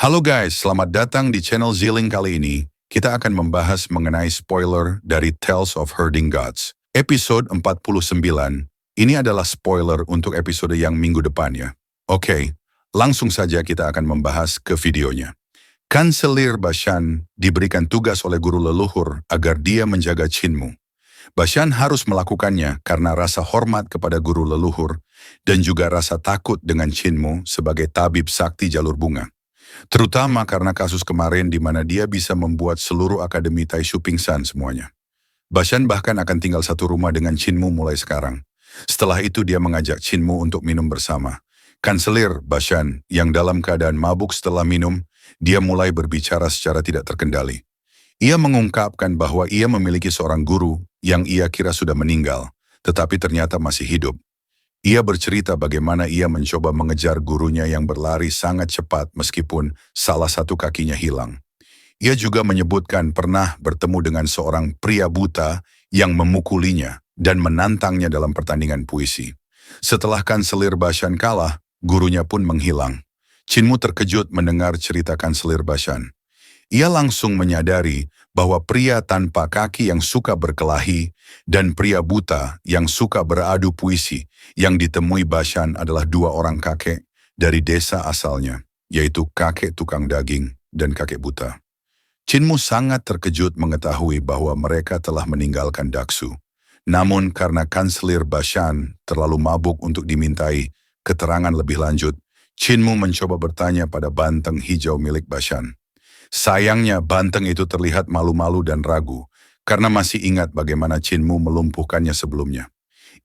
Halo guys, selamat datang di channel Ziling kali ini. Kita akan membahas mengenai spoiler dari Tales of Herding Gods. Episode 49, ini adalah spoiler untuk episode yang minggu depan ya. Oke, langsung saja kita akan membahas ke videonya. Kanselir Bashan diberikan tugas oleh guru leluhur agar dia menjaga Chinmu. Bashan harus melakukannya karena rasa hormat kepada guru leluhur dan juga rasa takut dengan Chinmu sebagai tabib sakti jalur bunga. Terutama karena kasus kemarin di mana dia bisa membuat seluruh Akademi Taishu pingsan semuanya. Bashan bahkan akan tinggal satu rumah dengan Chinmu mulai sekarang. Setelah itu dia mengajak Chinmu untuk minum bersama. Kanselir Bashan yang dalam keadaan mabuk setelah minum, dia mulai berbicara secara tidak terkendali. Ia mengungkapkan bahwa ia memiliki seorang guru yang ia kira sudah meninggal, tetapi ternyata masih hidup. Ia bercerita bagaimana ia mencoba mengejar gurunya yang berlari sangat cepat meskipun salah satu kakinya hilang. Ia juga menyebutkan pernah bertemu dengan seorang pria buta yang memukulinya dan menantangnya dalam pertandingan puisi. Setelah Kanselir Bashan kalah, gurunya pun menghilang. Chinmu terkejut mendengar cerita Kanselir Bashan. Ia langsung menyadari bahwa pria tanpa kaki yang suka berkelahi dan pria buta yang suka beradu puisi yang ditemui Bashan adalah dua orang kakek dari desa asalnya, yaitu kakek tukang daging dan kakek buta. Chinmu sangat terkejut mengetahui bahwa mereka telah meninggalkan Daksu. Namun karena Kanselir Bashan terlalu mabuk untuk dimintai keterangan lebih lanjut, Chinmu mencoba bertanya pada banteng hijau milik Bashan. Sayangnya banteng itu terlihat malu-malu dan ragu, karena masih ingat bagaimana Chinmu melumpuhkannya sebelumnya.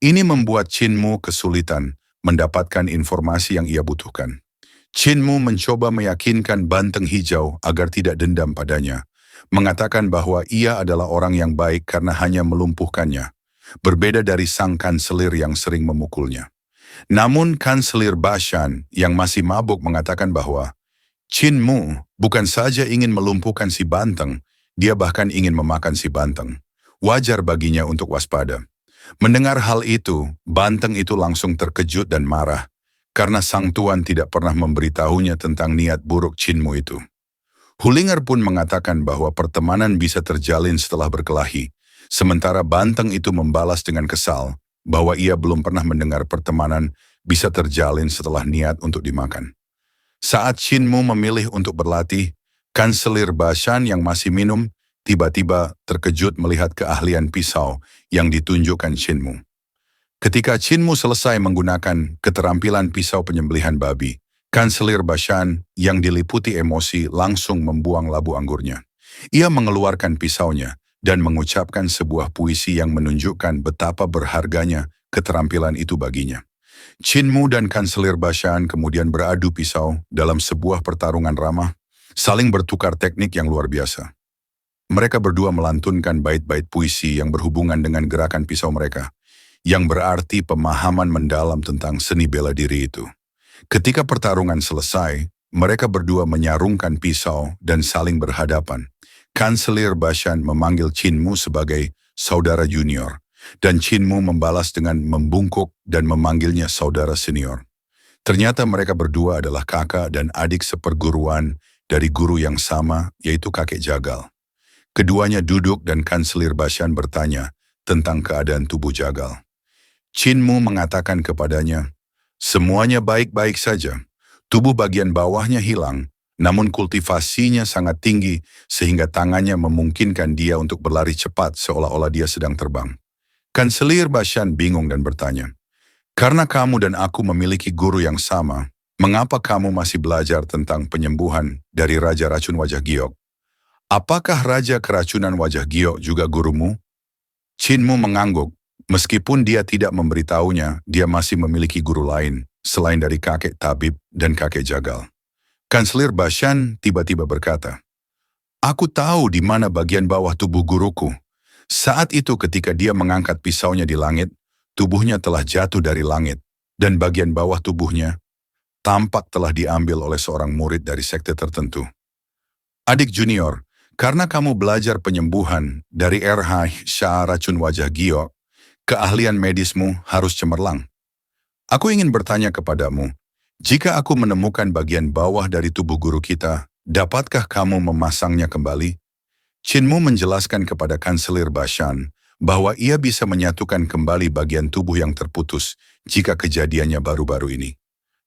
Ini membuat Chinmu kesulitan mendapatkan informasi yang ia butuhkan. Chinmu mencoba meyakinkan banteng hijau agar tidak dendam padanya, mengatakan bahwa ia adalah orang yang baik karena hanya melumpuhkannya, berbeda dari sang kanselir yang sering memukulnya. Namun Kanselir Bashan yang masih mabuk mengatakan bahwa Chinmu bukan saja ingin melumpuhkan si banteng, dia bahkan ingin memakan si banteng. Wajar baginya untuk waspada. Mendengar hal itu, banteng itu langsung terkejut dan marah, karena sang tuan tidak pernah memberitahunya tentang niat buruk Chinmu itu. Hulinger pun mengatakan bahwa pertemanan bisa terjalin setelah berkelahi, sementara banteng itu membalas dengan kesal bahwa ia belum pernah mendengar pertemanan bisa terjalin setelah niat untuk dimakan. Saat Chinmu memilih untuk berlatih, Kanselir Bashan yang masih minum tiba-tiba terkejut melihat keahlian pisau yang ditunjukkan Chinmu. Ketika Chinmu selesai menggunakan keterampilan pisau penyembelihan babi, Kanselir Bashan yang diliputi emosi langsung membuang labu anggurnya. Ia mengeluarkan pisaunya dan mengucapkan sebuah puisi yang menunjukkan betapa berharganya keterampilan itu baginya. Chinmu dan Kanselir Bashan kemudian beradu pisau dalam sebuah pertarungan ramah, saling bertukar teknik yang luar biasa. Mereka berdua melantunkan bait-bait puisi yang berhubungan dengan gerakan pisau mereka, yang berarti pemahaman mendalam tentang seni bela diri itu. Ketika pertarungan selesai, mereka berdua menyarungkan pisau dan saling berhadapan. Kanselir Bashan memanggil Chinmu sebagai saudara junior, dan Chinmu membalas dengan membungkuk dan memanggilnya saudara senior. Ternyata mereka berdua adalah kakak dan adik seperguruan dari guru yang sama, yaitu kakek Jagal. Keduanya duduk dan Kanselir Bashan bertanya tentang keadaan tubuh Jagal. Chinmu mengatakan kepadanya, semuanya baik-baik saja. Tubuh bagian bawahnya hilang, namun kultivasinya sangat tinggi sehingga tangannya memungkinkan dia untuk berlari cepat seolah-olah dia sedang terbang. Kanselir Bashan bingung dan bertanya, karena kamu dan aku memiliki guru yang sama, mengapa kamu masih belajar tentang penyembuhan dari Raja Racun Wajah Giok? Apakah Raja Keracunan Wajah Giok juga gurumu? Chinmu mengangguk, meskipun dia tidak memberitahunya, dia masih memiliki guru lain, selain dari kakek tabib dan kakek Jagal. Kanselir Bashan tiba-tiba berkata, aku tahu di mana bagian bawah tubuh guruku. Saat itu ketika dia mengangkat pisaunya di langit, tubuhnya telah jatuh dari langit, dan bagian bawah tubuhnya tampak telah diambil oleh seorang murid dari sekte tertentu. Adik junior, karena kamu belajar penyembuhan dari Raja Racun Wajah Giok, keahlian medismu harus cemerlang. Aku ingin bertanya kepadamu, Jika aku menemukan bagian bawah dari tubuh guru kita, dapatkah kamu memasangnya kembali? Chinmu menjelaskan kepada Kanselir Bashan bahwa ia bisa menyatukan kembali bagian tubuh yang terputus jika kejadiannya baru-baru ini.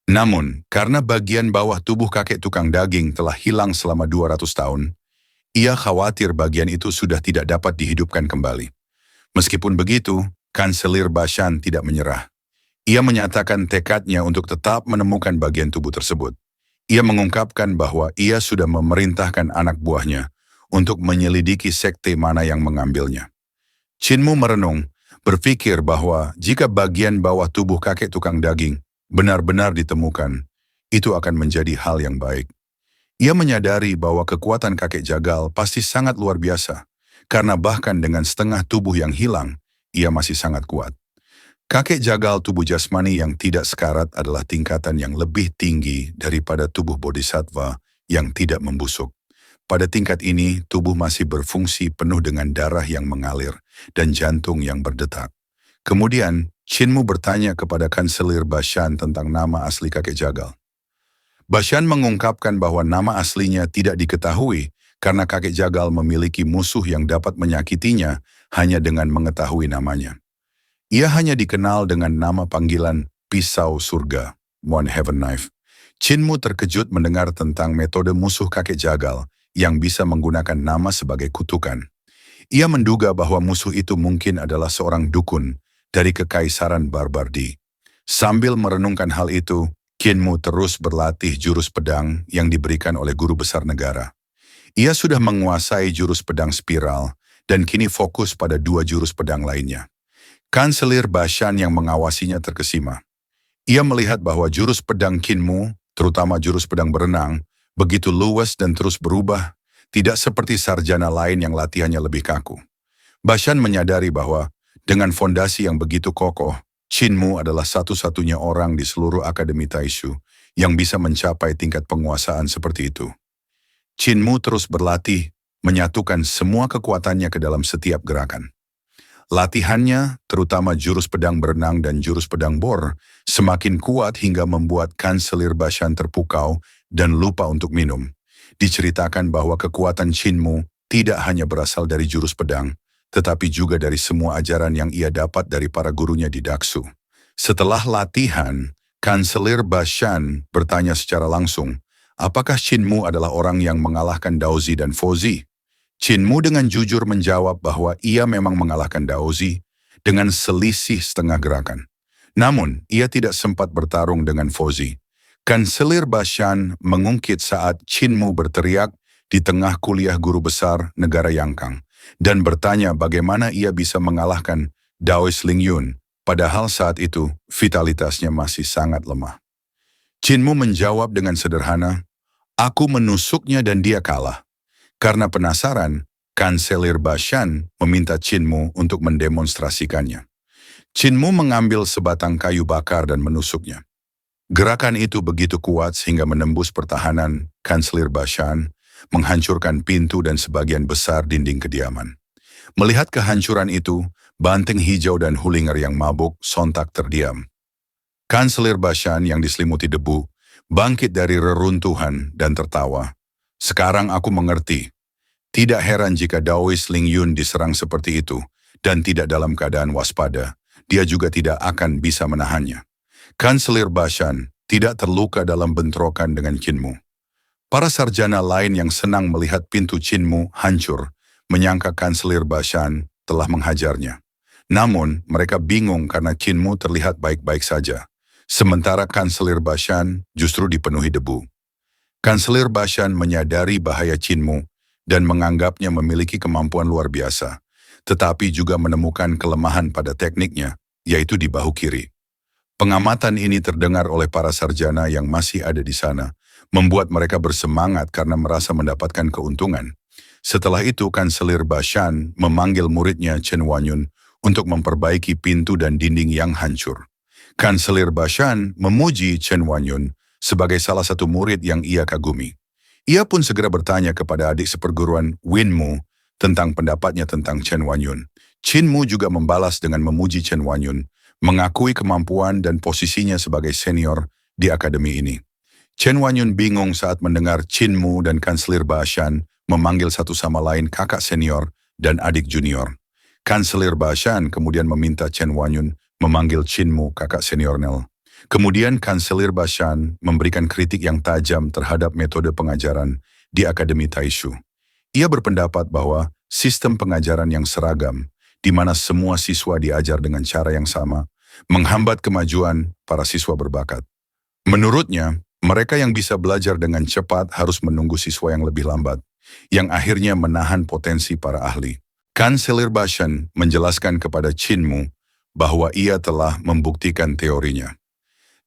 Namun, karena bagian bawah tubuh kakek tukang daging telah hilang selama 200 tahun, ia khawatir bagian itu sudah tidak dapat dihidupkan kembali. Meskipun begitu, Kanselir Bashan tidak menyerah. Ia menyatakan tekadnya untuk tetap menemukan bagian tubuh tersebut. Ia mengungkapkan bahwa ia sudah memerintahkan anak buahnya untuk menyelidiki sekte mana yang mengambilnya. Chinmu merenung, berpikir bahwa jika bagian bawah tubuh kakek tukang daging benar-benar ditemukan, itu akan menjadi hal yang baik. Ia menyadari bahwa kekuatan kakek jagal pasti sangat luar biasa, karena bahkan dengan setengah tubuh yang hilang, ia masih sangat kuat. Kakek jagal tubuh jasmani yang tidak sekarat adalah tingkatan yang lebih tinggi daripada tubuh bodhisattva yang tidak membusuk. Pada tingkat ini, tubuh masih berfungsi penuh dengan darah yang mengalir dan jantung yang berdetak. Kemudian, Chinmu bertanya kepada Kanselir Bashan tentang nama asli kakek jagal. Bashan mengungkapkan bahwa nama aslinya tidak diketahui karena kakek jagal memiliki musuh yang dapat menyakitinya hanya dengan mengetahui namanya. Ia hanya dikenal dengan nama panggilan pisau surga, One Heaven Knife. Chinmu terkejut mendengar tentang metode musuh kakek jagal yang bisa menggunakan nama sebagai kutukan. Ia menduga bahwa musuh itu mungkin adalah seorang dukun dari kekaisaran Barbardi. Sambil merenungkan hal itu, Chinmu terus berlatih jurus pedang yang diberikan oleh guru besar negara. Ia sudah menguasai jurus pedang spiral dan kini fokus pada 2 jurus pedang lainnya. Kanselir Bashan yang mengawasinya terkesima. Ia melihat bahwa jurus pedang Chinmu, terutama jurus pedang berenang, begitu luas dan terus berubah, tidak seperti sarjana lain yang latihannya lebih kaku. Bashan menyadari bahwa dengan fondasi yang begitu kokoh, Chinmu adalah satu-satunya orang di seluruh Akademi Taishu yang bisa mencapai tingkat penguasaan seperti itu. Chinmu terus berlatih, menyatukan semua kekuatannya ke dalam setiap gerakan. Latihannya, terutama jurus pedang berenang dan jurus pedang bor, semakin kuat hingga membuat Kanselir Bashan terpukau dan lupa untuk minum. Diceritakan bahwa kekuatan Chinmu tidak hanya berasal dari jurus pedang, tetapi juga dari semua ajaran yang ia dapat dari para gurunya di Daksu. Setelah latihan, Kanselir Bashan bertanya secara langsung, apakah Chinmu adalah orang yang mengalahkan Daozi dan Fozi? Chinmu dengan jujur menjawab bahwa ia memang mengalahkan Daozi dengan selisih setengah gerakan. Namun, ia tidak sempat bertarung dengan Fozi. Kanselir Bashan mengungkit saat Chinmu berteriak di tengah kuliah guru besar negara Yangkang dan bertanya bagaimana ia bisa mengalahkan Daois Lingyun, padahal saat itu vitalitasnya masih sangat lemah. Chinmu menjawab dengan sederhana, "Aku menusuknya dan dia kalah." Karena penasaran, Kanselir Bashan meminta Chinmu untuk mendemonstrasikannya. Chinmu mengambil sebatang kayu bakar dan menusuknya. Gerakan itu begitu kuat sehingga menembus pertahanan Kanselir Bashan, menghancurkan pintu dan sebagian besar dinding kediaman. Melihat kehancuran itu, Banteng Hijau dan Hulinger yang mabuk sontak terdiam. Kanselir Bashan yang diselimuti debu, bangkit dari reruntuhan dan tertawa. Sekarang aku mengerti. Tidak heran jika Daois Lingyun diserang seperti itu dan tidak dalam keadaan waspada, dia juga tidak akan bisa menahannya. Kanselir Bashan tidak terluka dalam bentrokan dengan Chinmu. Para sarjana lain yang senang melihat pintu Chinmu hancur, menyangka Kanselir Bashan telah menghajarnya. Namun, mereka bingung karena Chinmu terlihat baik-baik saja, sementara Kanselir Bashan justru dipenuhi debu. Kanselir Bashan menyadari bahaya Chinmu dan menganggapnya memiliki kemampuan luar biasa, tetapi juga menemukan kelemahan pada tekniknya, yaitu di bahu kiri. Pengamatan ini terdengar oleh para sarjana yang masih ada di sana, membuat mereka bersemangat karena merasa mendapatkan keuntungan. Setelah itu, Kanselir Bashan memanggil muridnya Chen Wanyun untuk memperbaiki pintu dan dinding yang hancur. Kanselir Bashan memuji Chen Wanyun sebagai salah satu murid yang ia kagumi. Ia pun segera bertanya kepada adik seperguruan Winmu tentang pendapatnya tentang Chen Wanyun. Chinmu juga membalas dengan memuji Chen Wanyun, mengakui kemampuan dan posisinya sebagai senior di akademi ini. Chen Wanyun bingung saat mendengar Qin Mu dan Kanselir Bashan memanggil satu sama lain kakak senior dan adik junior. Kanselir Bashan kemudian meminta Chen Wanyun memanggil Qin Mu kakak senior Nel. Kemudian Kanselir Bashan memberikan kritik yang tajam terhadap metode pengajaran di Akademi Taishu. Ia berpendapat bahwa sistem pengajaran yang seragam, di mana semua siswa diajar dengan cara yang sama, menghambat kemajuan para siswa berbakat. Menurutnya, mereka yang bisa belajar dengan cepat harus menunggu siswa yang lebih lambat, yang akhirnya menahan potensi para ahli. Kanselir Bashan menjelaskan kepada Qin Mu bahwa ia telah membuktikan teorinya.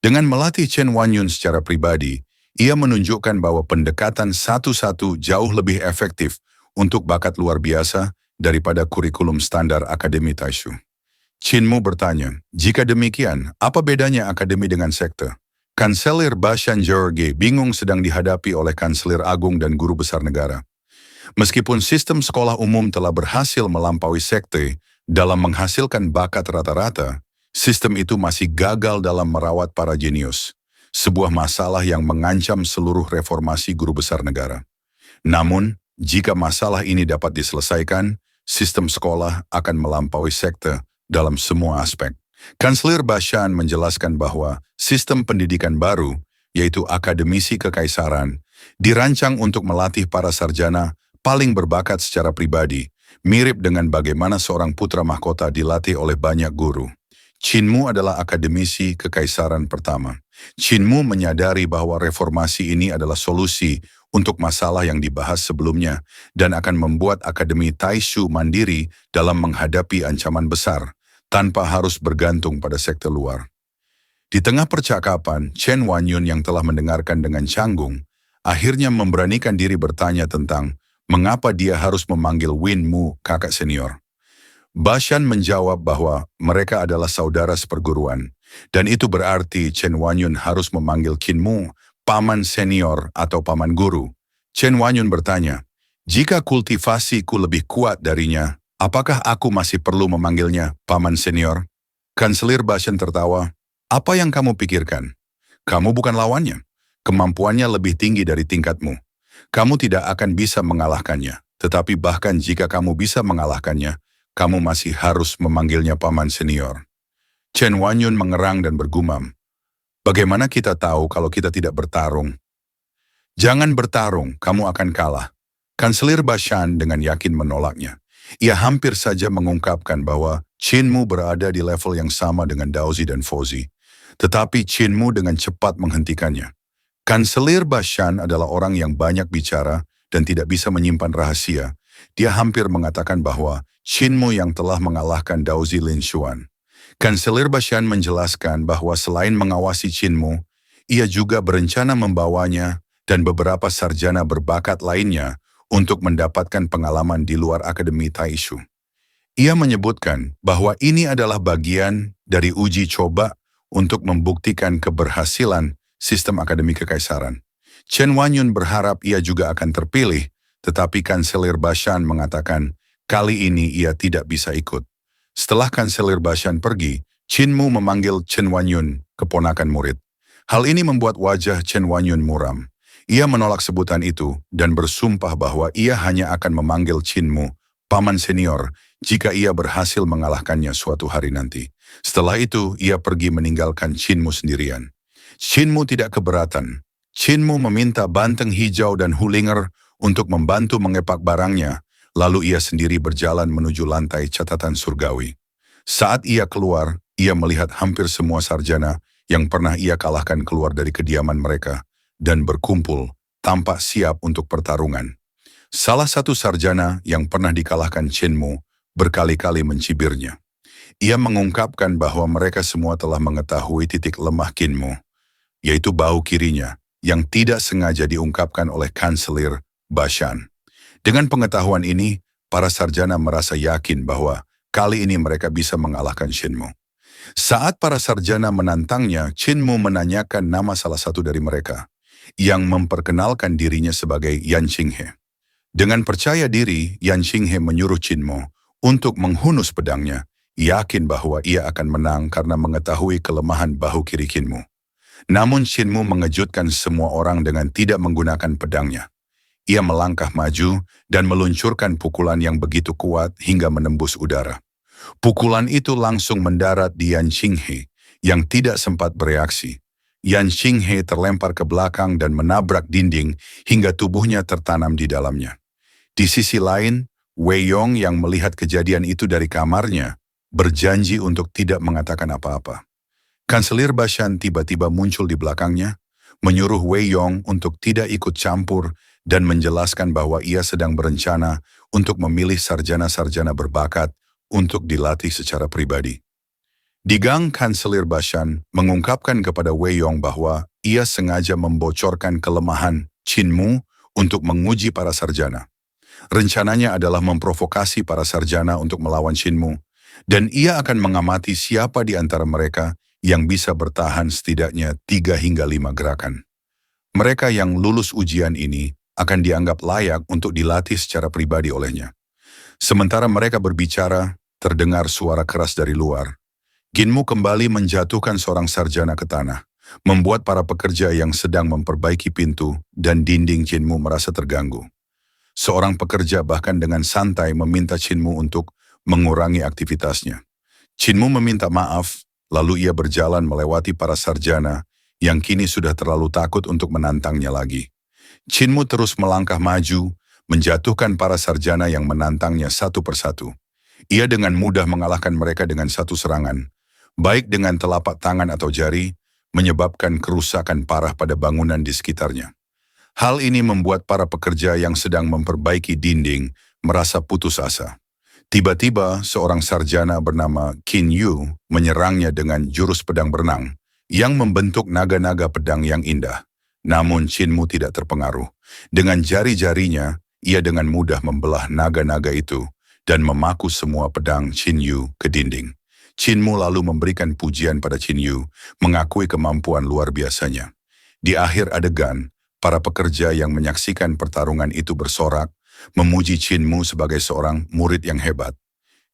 Dengan melatih Chen Wanyun secara pribadi, ia menunjukkan bahwa pendekatan satu-satu jauh lebih efektif untuk bakat luar biasa daripada kurikulum standar Akademi Taishu. Qin Mu bertanya, jika demikian, apa bedanya akademi dengan sekte? Kanselir Bashan Jorge bingung sedang dihadapi oleh Kanselir Agung dan Guru Besar Negara. Meskipun sistem sekolah umum telah berhasil melampaui sekte dalam menghasilkan bakat rata-rata, sistem itu masih gagal dalam merawat para jenius, sebuah masalah yang mengancam seluruh reformasi Guru Besar Negara. Namun, jika masalah ini dapat diselesaikan, sistem sekolah akan melampaui sekte dalam semua aspek. Kanselir Bashan menjelaskan bahwa sistem pendidikan baru, yaitu akademisi kekaisaran, dirancang untuk melatih para sarjana paling berbakat secara pribadi, mirip dengan bagaimana seorang putra mahkota dilatih oleh banyak guru. Qin Mu adalah akademisi kekaisaran pertama. Qin Mu menyadari bahwa reformasi ini adalah solusi untuk masalah yang dibahas sebelumnya dan akan membuat Akademi Taishu mandiri dalam menghadapi ancaman besar, tanpa harus bergantung pada sekte luar. Di tengah percakapan, Chen Wanyun yang telah mendengarkan dengan canggung, akhirnya memberanikan diri bertanya tentang mengapa dia harus memanggil Win Mu kakak senior. Bashan menjawab bahwa mereka adalah saudara seperguruan, dan itu berarti Chen Wanyun harus memanggil Qin Mu paman senior atau paman guru. Chen Wanyun bertanya, jika kultivasiku lebih kuat darinya, apakah aku masih perlu memanggilnya paman senior? Kanselir Bashan tertawa, apa yang kamu pikirkan? Kamu bukan lawannya. Kemampuannya lebih tinggi dari tingkatmu. Kamu tidak akan bisa mengalahkannya. Tetapi bahkan jika kamu bisa mengalahkannya, kamu masih harus memanggilnya paman senior. Chen Wanyun mengerang dan bergumam, bagaimana kita tahu kalau kita tidak bertarung? Jangan bertarung, kamu akan kalah. Kanselir Bashan dengan yakin menolaknya. Ia hampir saja mengungkapkan bahwa Qin Mu berada di level yang sama dengan Daozi dan Fozi. Tetapi Qin Mu dengan cepat menghentikannya. Kanselir Bashan adalah orang yang banyak bicara dan tidak bisa menyimpan rahasia. Dia hampir mengatakan bahwa Qin Mu yang telah mengalahkan Daozi Lin Xuan. Kanselir Bashan menjelaskan bahwa selain mengawasi Qin Mu, ia juga berencana membawanya dan beberapa sarjana berbakat lainnya untuk mendapatkan pengalaman di luar Akademi Taishu. Ia menyebutkan bahwa ini adalah bagian dari uji coba untuk membuktikan keberhasilan sistem akademi kekaisaran. Chen Wanyun berharap ia juga akan terpilih, tetapi Kanselir Bashan mengatakan kali ini ia tidak bisa ikut. Setelah Kanselir Bashan pergi, Qin Mu memanggil Chen Wanyun, keponakan murid. Hal ini membuat wajah Chen Wanyun muram. Ia menolak sebutan itu dan bersumpah bahwa ia hanya akan memanggil Qin Mu, paman senior, jika ia berhasil mengalahkannya suatu hari nanti. Setelah itu, ia pergi meninggalkan Qin Mu sendirian. Qin Mu tidak keberatan. Qin Mu meminta banteng hijau dan hulinger untuk membantu mengepak barangnya, lalu ia sendiri berjalan menuju lantai catatan surgawi. Saat ia keluar, ia melihat hampir semua sarjana yang pernah ia kalahkan keluar dari kediaman mereka dan berkumpul, tampak siap untuk pertarungan. Salah satu sarjana yang pernah dikalahkan Qin Mu berkali-kali mencibirnya. Ia mengungkapkan bahwa mereka semua telah mengetahui titik lemah Qin Mu, yaitu bahu kirinya, yang tidak sengaja diungkapkan oleh Kanselir Bashan. Dengan pengetahuan ini, para sarjana merasa yakin bahwa kali ini mereka bisa mengalahkan Qin Mu. Saat para sarjana menantangnya, Qin Mu menanyakan nama salah satu dari mereka, yang memperkenalkan dirinya sebagai Yan Qinghe. Dengan percaya diri, Yan Qinghe menyuruh Qin Mu untuk menghunus pedangnya, yakin bahwa ia akan menang karena mengetahui kelemahan bahu kiri Qin Mu. Namun Shin Mu mengejutkan semua orang dengan tidak menggunakan pedangnya. Ia melangkah maju dan meluncurkan pukulan yang begitu kuat hingga menembus udara. Pukulan itu langsung mendarat di Yan Xinghe yang tidak sempat bereaksi. Yan Xinghe terlempar ke belakang dan menabrak dinding hingga tubuhnya tertanam di dalamnya. Di sisi lain, Wei Yong yang melihat kejadian itu dari kamarnya berjanji untuk tidak mengatakan apa-apa. Kanselir Bashan tiba-tiba muncul di belakangnya, menyuruh Wei Yong untuk tidak ikut campur dan menjelaskan bahwa ia sedang berencana untuk memilih sarjana-sarjana berbakat untuk dilatih secara pribadi. Di gang, Kanselir Bashan mengungkapkan kepada Wei Yong bahwa ia sengaja membocorkan kelemahan Qin Mu untuk menguji para sarjana. Rencananya adalah memprovokasi para sarjana untuk melawan Qin Mu, dan ia akan mengamati siapa di antara mereka yang bisa bertahan setidaknya 3 hingga 5 gerakan. Mereka yang lulus ujian ini akan dianggap layak untuk dilatih secara pribadi olehnya. Sementara mereka berbicara, terdengar suara keras dari luar. Qin Mu kembali menjatuhkan seorang sarjana ke tanah, membuat para pekerja yang sedang memperbaiki pintu dan dinding Qin Mu merasa terganggu. Seorang pekerja bahkan dengan santai meminta Qin Mu untuk mengurangi aktivitasnya. Qin Mu meminta maaf, lalu ia berjalan melewati para sarjana yang kini sudah terlalu takut untuk menantangnya lagi. Qin Mu terus melangkah maju, menjatuhkan para sarjana yang menantangnya satu persatu. Ia dengan mudah mengalahkan mereka dengan satu serangan, baik dengan telapak tangan atau jari, menyebabkan kerusakan parah pada bangunan di sekitarnya. Hal ini membuat para pekerja yang sedang memperbaiki dinding merasa putus asa. Tiba-tiba, seorang sarjana bernama Qin Yu menyerangnya dengan jurus pedang berenang yang membentuk naga-naga pedang yang indah. Namun Qin Mu tidak terpengaruh. Dengan jari-jarinya, ia dengan mudah membelah naga-naga itu dan memaku semua pedang Qin Yu ke dinding. Qin Mu lalu memberikan pujian pada Qin Yu, mengakui kemampuan luar biasanya. Di akhir adegan, para pekerja yang menyaksikan pertarungan itu bersorak, memuji Qin Mu sebagai seorang murid yang hebat.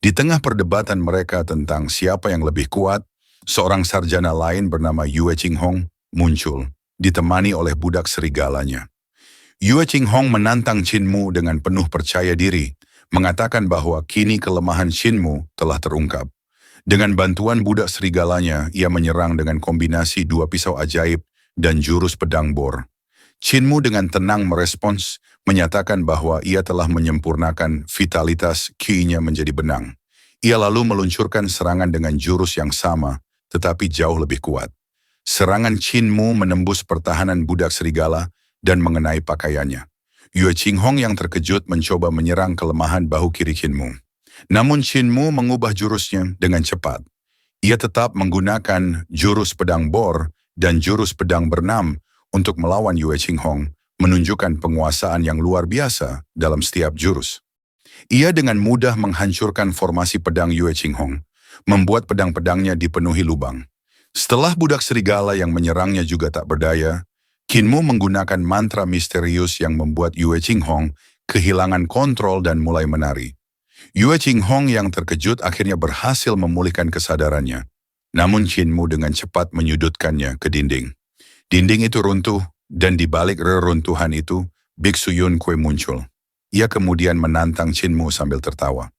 Di tengah perdebatan mereka tentang siapa yang lebih kuat, seorang sarjana lain bernama Yue Qinghong muncul, ditemani oleh budak serigalanya. Yue Qinghong menantang Qin Mu dengan penuh percaya diri, mengatakan bahwa kini kelemahan Qin Mu telah terungkap. Dengan bantuan budak serigalanya, ia menyerang dengan kombinasi 2 pisau ajaib dan jurus pedang bor. Qin Mu dengan tenang merespons, menyatakan bahwa ia telah menyempurnakan vitalitas Qi-nya menjadi benang. Ia lalu meluncurkan serangan dengan jurus yang sama, tetapi jauh lebih kuat. Serangan Qin Mu menembus pertahanan budak serigala dan mengenai pakaiannya. Yue Qinghong yang terkejut mencoba menyerang kelemahan bahu kiri Qin Mu. Namun Qin Mu mengubah jurusnya dengan cepat. Ia tetap menggunakan jurus pedang bor dan jurus pedang berenam untuk melawan Yue Qinghong, menunjukkan penguasaan yang luar biasa dalam setiap jurus. Ia dengan mudah menghancurkan formasi pedang Yue Qinghong, membuat pedang-pedangnya dipenuhi lubang. Setelah budak serigala yang menyerangnya juga tak berdaya, Qin Mu menggunakan mantra misterius yang membuat Yue Qinghong kehilangan kontrol dan mulai menari. Yue Qinghong yang terkejut akhirnya berhasil memulihkan kesadarannya. Namun Qin Mu dengan cepat menyudutkannya ke dinding. Dinding itu runtuh, dan di balik reruntuhan itu, Biksu Yun Kue muncul. Ia kemudian menantang Qin Mu sambil tertawa.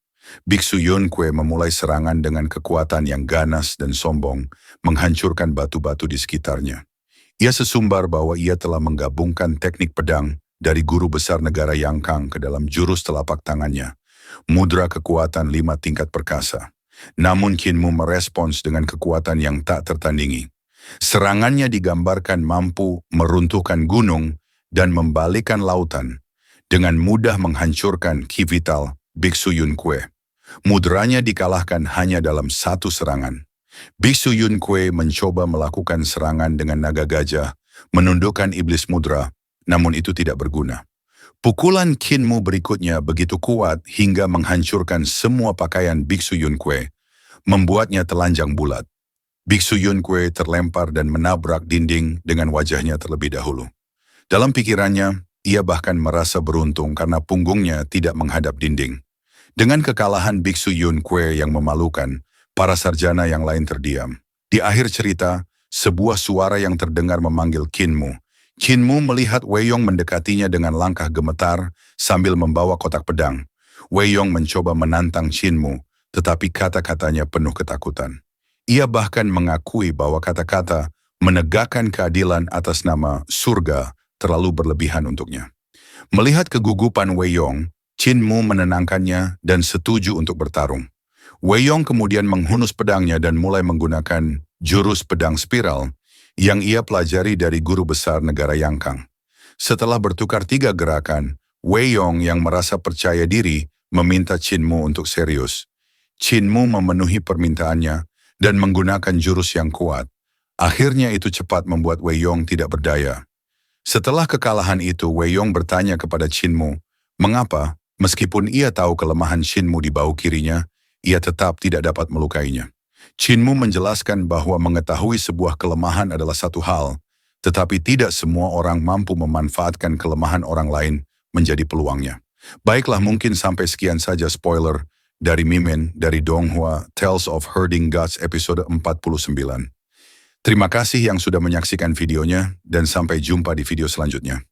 Biksu Yun Kue memulai serangan dengan kekuatan yang ganas dan sombong, menghancurkan batu-batu di sekitarnya. Ia sesumbar bahwa ia telah menggabungkan teknik pedang dari guru besar negara Yang Kang ke dalam jurus telapak tangannya, mudra kekuatan 5 tingkat perkasa. Namun Qin Mu merespons dengan kekuatan yang tak tertandingi. Serangannya digambarkan mampu meruntuhkan gunung dan membalikkan lautan, dengan mudah menghancurkan ki vital Biksu Yun Kue. Mudranya dikalahkan hanya dalam 1 serangan. Biksu Yun Kue mencoba melakukan serangan dengan naga gajah, menundukkan iblis mudra, namun itu tidak berguna. Pukulan Qin Mu berikutnya begitu kuat hingga menghancurkan semua pakaian Biksu Yun Kue, membuatnya telanjang bulat. Biksu Yun Kue terlempar dan menabrak dinding dengan wajahnya terlebih dahulu. Dalam pikirannya, ia bahkan merasa beruntung karena punggungnya tidak menghadap dinding. Dengan kekalahan Biksu Yun Kue yang memalukan, para sarjana yang lain terdiam. Di akhir cerita, sebuah suara yang terdengar memanggil Qinmu. Qinmu melihat Wei Yong mendekatinya dengan langkah gemetar sambil membawa kotak pedang. Wei Yong mencoba menantang Qinmu, tetapi kata-katanya penuh ketakutan. Ia bahkan mengakui bahwa kata-kata menegakkan keadilan atas nama surga terlalu berlebihan untuknya. Melihat kegugupan Wei Yong, Qinmu menenangkannya dan setuju untuk bertarung. Wei Yong kemudian menghunus pedangnya dan mulai menggunakan jurus pedang spiral yang ia pelajari dari guru besar negara Yangkang. Setelah bertukar 3 gerakan, Wei Yong yang merasa percaya diri meminta Qinmu untuk serius. Qinmu memenuhi permintaannya dan menggunakan jurus yang kuat. Akhirnya itu cepat membuat Wei Yong tidak berdaya. Setelah kekalahan itu, Wei Yong bertanya kepada Qinmu, mengapa, meskipun ia tahu kelemahan Qinmu di bahu kirinya, ia tetap tidak dapat melukainya. Qinmu menjelaskan bahwa mengetahui sebuah kelemahan adalah satu hal, tetapi tidak semua orang mampu memanfaatkan kelemahan orang lain menjadi peluangnya. Baiklah, mungkin sampai sekian saja spoiler dari Mimin dari Donghua Tales of Herding Gods episode 49. Terima kasih yang sudah menyaksikan videonya dan sampai jumpa di video selanjutnya.